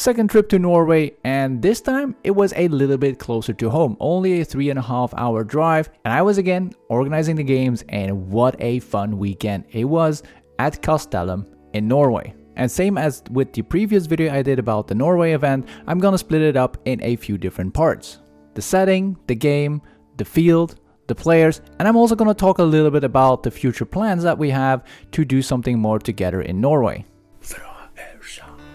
Second trip to Norway, and this time it was a little bit closer to home, only a 3.5 hour drive, and I was again organizing the games, and what a fun weekend it was at Castellum in Norway. And same as with the previous video I did about the Norway event, I'm gonna split it up in a few different parts. The setting, the game, the field, the players, and I'm also gonna talk a little bit about the future plans that we have to do something more together in Norway.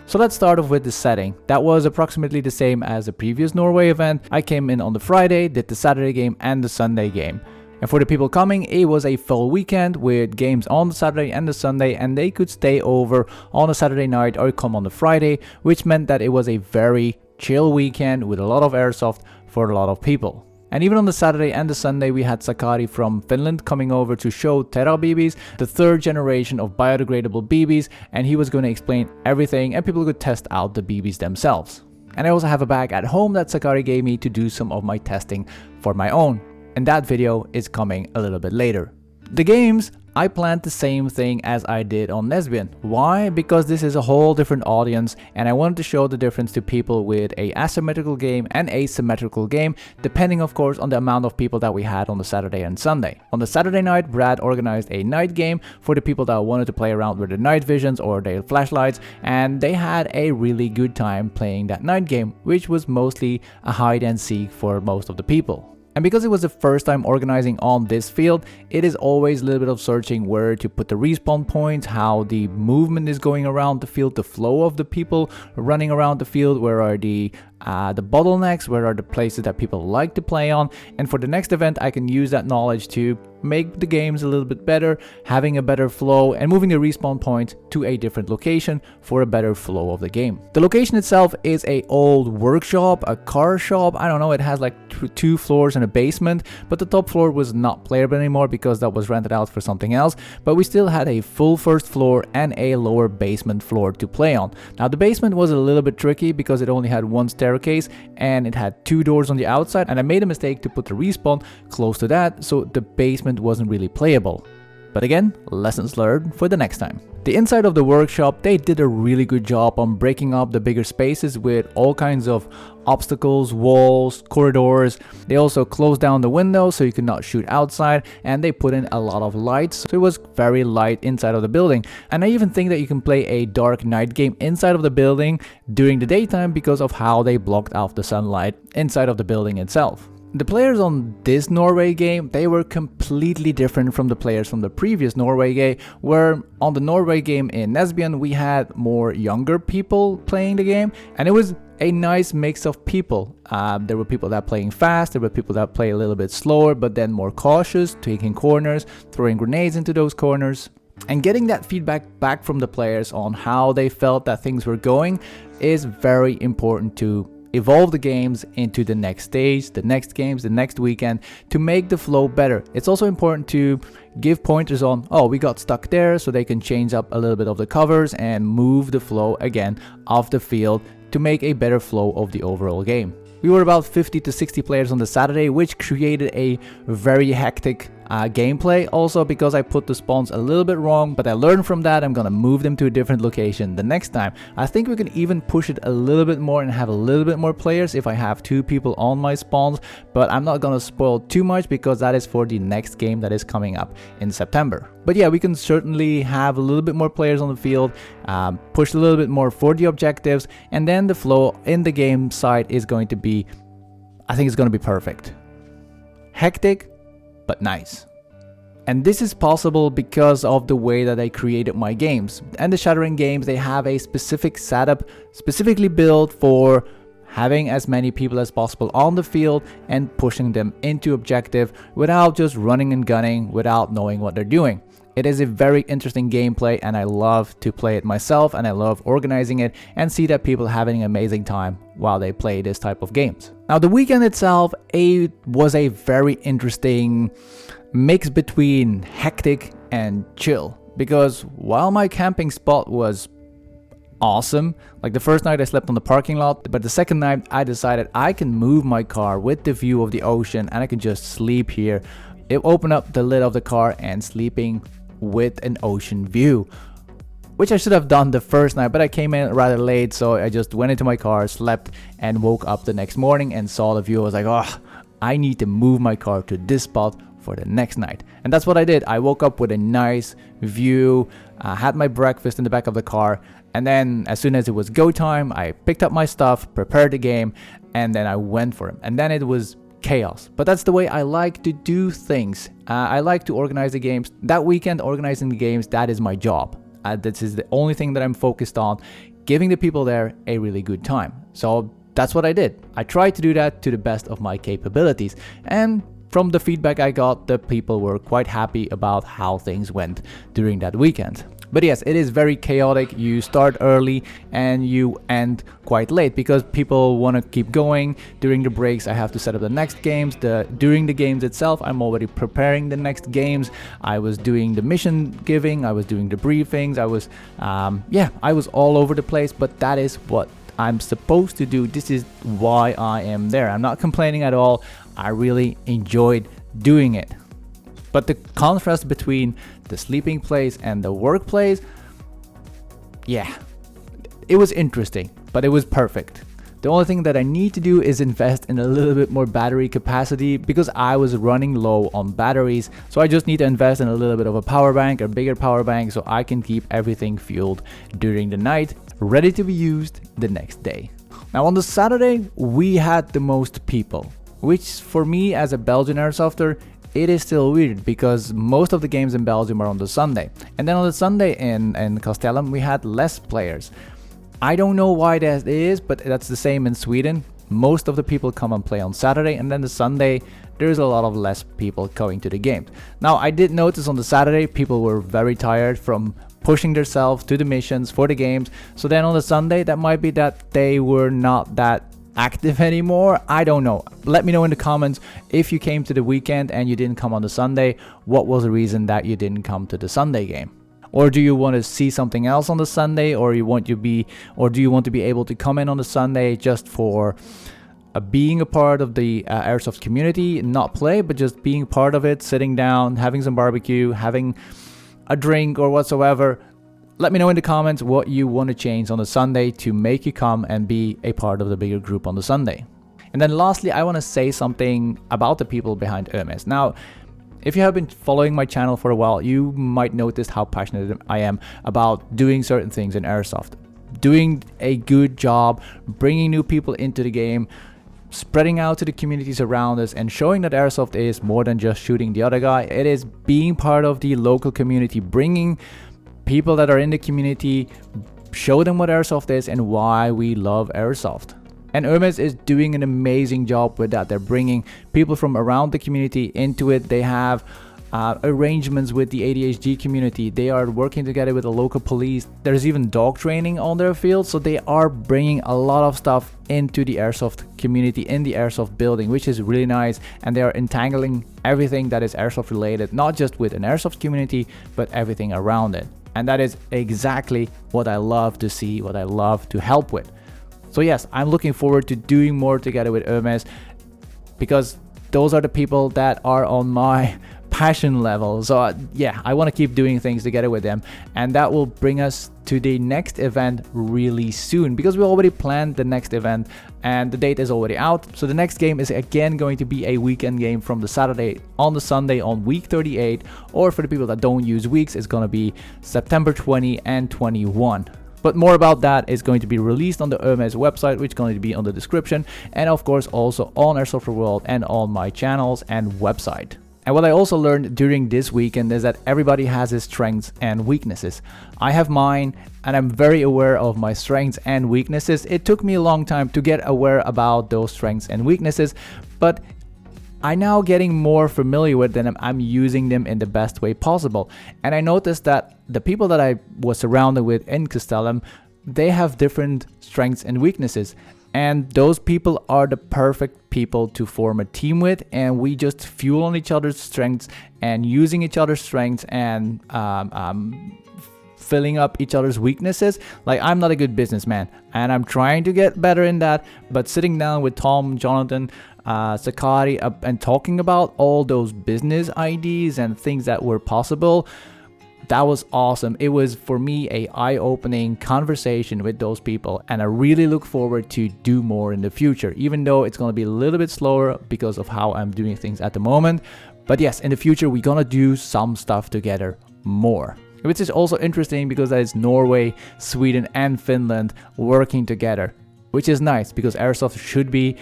So let's start off with the setting. That was approximately the same as the previous Norway event. I came in on the Friday, did the Saturday game and the Sunday game. And for the people coming, it was a full weekend with games on the Saturday and the Sunday, and they could stay over on a Saturday night or come on the Friday, which meant that it was a very chill weekend with a lot of airsoft for a lot of people. And even on the Saturday and the Sunday, we had Sakari from Finland coming over to show Terra BBs, the third generation of biodegradable BBs, and he was going to explain everything and people could test out the BBs themselves. And I also have a bag at home that Sakari gave me to do some of my testing for my own. And that video is coming a little bit later. The games, I planned the same thing as I did on Nesbyen. Why? Because this is a whole different audience and I wanted to show the difference to people with a asymmetrical game and asymmetrical game, depending of course on the amount of people that we had on the Saturday and Sunday. On the Saturday night, Brad organized a night game for the people that wanted to play around with the night visions or their flashlights, and they had a really good time playing that night game, which was mostly a hide and seek for most of the people. And because it was the first time organizing on this field, it is always a little bit of searching where to put the respawn points, how the movement is going around the field, the flow of the people running around the field, where are the bottlenecks, where are the places that people like to play on. And for the next event, I can use that knowledge to make the games a little bit better, having a better flow and moving the respawn point to a different location for a better flow of the game. The location itself is a old workshop, a car shop. I don't know, it has like 2 floors and a basement, but the top floor was not playable anymore because that was rented out for something else. But we still had a full first floor and a lower basement floor to play on. Now the basement was a little bit tricky because it only had 1 staircase and it had 2 doors on the outside, and I made a mistake to put the respawn close to that, so the basement wasn't really playable. But again, lessons learned for the next time. The inside of the workshop, they did a really good job on breaking up the bigger spaces with all kinds of obstacles, walls, corridors. They also closed down the windows so you could not shoot outside, and they put in a lot of lights, so it was very light inside of the building. And I even think that you can play a dark night game inside of the building during the daytime because of how they blocked out the sunlight inside of the building itself. The players on this Norway game, they were completely different from the players from the previous Norway game, where on the Norway game in Nesbyen we had more younger people playing the game, and it was a nice mix of people. There were people that playing fast, there were people that play a little bit slower but then more cautious, taking corners, throwing grenades into those corners. And getting that feedback back from the players on how they felt that things were going is very important to evolve the games into the next stage, the next games, the next weekend, to make the flow better. It's also important to give pointers on, oh, we got stuck there, so they can change up a little bit of the covers and move the flow again off the field to make a better flow of the overall game. We were about 50 to 60 players on the Saturday, which created a very hectic gameplay, also because I put the spawns a little bit wrong, but I learned from that. I'm gonna move them to a different location the next time. I think we can even push it a little bit more and have a little bit more players if I have 2 people on my spawns, but I'm not gonna spoil too much because that is for the next game that is coming up in September. But yeah, we can certainly have a little bit more players on the field, push a little bit more for the objectives, and then the flow in the game side is going to be, I think it's going to be perfect. Hectic, but nice. And this is possible because of the way that I created my games. And the Shattering games, they have a specific setup specifically built for having as many people as possible on the field and pushing them into objective without just running and gunning, without knowing what they're doing. It is a very interesting gameplay and I love to play it myself, and I love organizing it and see that people having an amazing time while they play this type of games. Now the weekend itself was a very interesting mix between hectic and chill, because while my camping spot was awesome, like the first night I slept on the parking lot, but the second night I decided I can move my car with the view of the ocean and I can just sleep here. It opened up the lid of the car and sleeping with an ocean view. which I should have done the first night, but I came in rather late, so I just went into my car, slept, and woke up the next morning and saw the view. I was like, oh, I need to move my car to this spot for the next night. And that's what I did. I woke up with a nice view, had my breakfast in the back of the car, and then as soon as it was go time, I picked up my stuff, prepared the game, and then I went for it. And then it was chaos. But that's the way I like to do things. I like to organize the games. That weekend, organizing the games, that is my job. This is the only thing that I'm focused on, giving the people there a really good time. So that's what I did. I tried to do that to the best of my capabilities. And from the feedback I got, the people were quite happy about how things went during that weekend. But yes, it is very chaotic. You start early and you end quite late because people want to keep going. During the breaks, I have to set up the next games. During the games itself, I'm already preparing the next games. I was doing the mission giving. I was doing the briefings. I was all over the place, but that is what I'm supposed to do. This is why I am there. I'm not complaining at all. I really enjoyed doing it. But the contrast between the sleeping place and the workplace, it was interesting, but it was perfect. The only thing that I need to do is invest in a little bit more battery capacity because I was running low on batteries. So I just need to invest in a little bit of a power bank, a bigger power bank, so I can keep everything fueled during the night, ready to be used the next day. Now on the Saturday, we had the most people, which for me as a Belgian airsofter, it is still weird because most of the games in Belgium are on the Sunday. And then on the Sunday in Castellum, we had less players. I don't know why that is, but that's the same in Sweden. Most of the people come and play on Saturday, and then the Sunday, there's a lot of less people going to the games. Now, I did notice on the Saturday, people were very tired from pushing themselves to the missions for the games. So then on the Sunday, that might be that they were not that active anymore. I don't know. Let me know in the comments if you came to the weekend and you didn't come on the Sunday. What was the reason that you didn't come to the Sunday game? Or do you want to see something else on the Sunday, or do you want to be able to come in on the Sunday just for being a part of the Airsoft community, not play, but just being part of it, sitting down, having some barbecue, having a drink or whatsoever? Let me know in the comments what you want to change on the Sunday to make you come and be a part of the bigger group on the Sunday. And then lastly, I want to say something about the people behind Hermes. Now, if you have been following my channel for a while, you might notice how passionate I am about doing certain things in Airsoft. Doing a good job, bringing new people into the game, spreading out to the communities around us, and showing that Airsoft is more than just shooting the other guy. It is being part of the local community, bringing people that are in the community, show them what Airsoft is and why we love Airsoft. And Hermes is doing an amazing job with that. They're bringing people from around the community into it. They have arrangements with the ADHD community. They are working together with the local police. There's even dog training on their field. So they are bringing a lot of stuff into the Airsoft community in the Airsoft building, which is really nice. And they are entangling everything that is Airsoft related, not just with an Airsoft community, but everything around it. And that is exactly what I love to see, what I love to help with. So yes, I'm looking forward to doing more together with Hermes because those are the people that are on my passion level. So I want to keep doing things together with them, and that will bring us to the next event really soon because we already planned the next event and the date is already out. So the next game is again going to be a weekend game from the Saturday on the Sunday on week 38, or for the people that don't use weeks, it's going to be September 20 and 21. But more about that is going to be released on the Hermes website, which is going to be on the description, and of course also on Airsoft World and on my channels and website. And what I also learned during this weekend is that everybody has his strengths and weaknesses. I have mine, and I'm very aware of my strengths and weaknesses. It took me a long time to get aware about those strengths and weaknesses, but I'm now getting more familiar with them. I'm using them in the best way possible. And I noticed that the people that I was surrounded with in Castellum, they have different strengths and weaknesses. And those people are the perfect people to form a team with. And we just fuel on each other's strengths and using each other's strengths and filling up each other's weaknesses. Like, I'm not a good businessman and I'm trying to get better in that. But sitting down with Tom, Jonathan, Sakari, and talking about all those business ideas and things that were possible, that was awesome. It was for me a eye-opening conversation with those people, and I really look forward to do more in the future, even though it's going to be a little bit slower because of how I'm doing things at the moment. But yes, in the future we're gonna do some stuff together more, which is also interesting because that is Norway, Sweden and Finland working together, which is nice because Airsoft should be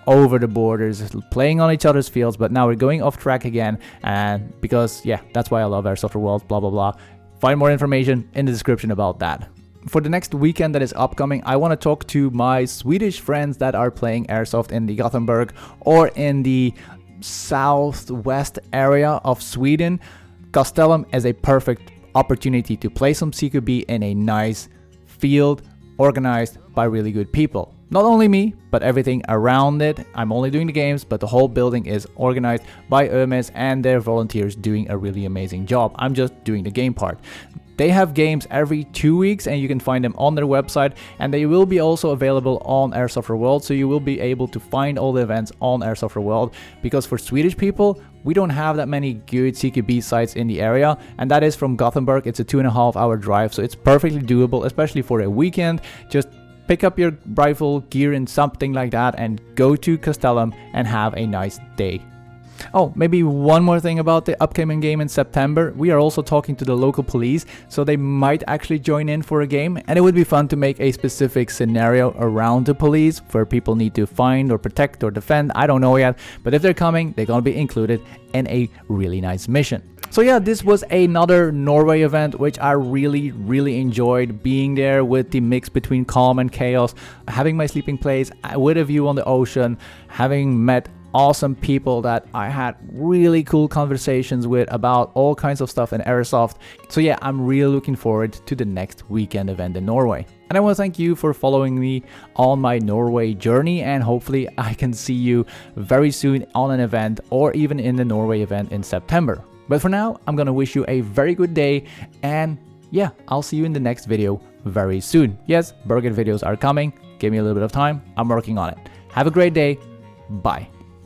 over the borders, playing on each other's fields. But now we're going off track again, and because yeah, that's why I love Airsoft World, blah blah blah. Find more information in the description about that. For the next weekend that is upcoming, I want to talk to my Swedish friends that are playing Airsoft in the Gothenburg or in the southwest area of Sweden. Castellum is a perfect opportunity to play some CQB in a nice field organized by really good people. Not only me, but everything around it. I'm only doing the games, but the whole building is organized by Ömes and their volunteers doing a really amazing job. I'm just doing the game part. They have games every 2 weeks and you can find them on their website, and they will be also available on Airsoft World, so you will be able to find all the events on Airsoft World, because for Swedish people, we don't have that many good CQB sites in the area, and that is from Gothenburg. It's a 2.5 hour drive, so it's perfectly doable, especially for a weekend. Just pick up your rifle, gear and something like that and go to Castellum and have a nice day. Oh, maybe one more thing about the upcoming game in September. We are also talking to the local police, so they might actually join in for a game, and it would be fun to make a specific scenario around the police where people need to find or protect or defend. I don't know yet, but if they're coming, they're gonna be included in a really nice mission. So yeah, this was another Norway event, which I really enjoyed being there with the mix between calm and chaos, having my sleeping place with a view on the ocean, having met awesome people that I had really cool conversations with about all kinds of stuff in Airsoft. So yeah, I'm really looking forward to the next weekend event in Norway. And I want to thank you for following me on my Norway journey, and hopefully I can see you very soon on an event or even in the Norway event in September. But for now, I'm gonna wish you a very good day, and yeah, I'll see you in the next video very soon. Yes, burger videos are coming. Give me a little bit of time. I'm working on it. Have a great day. Bye.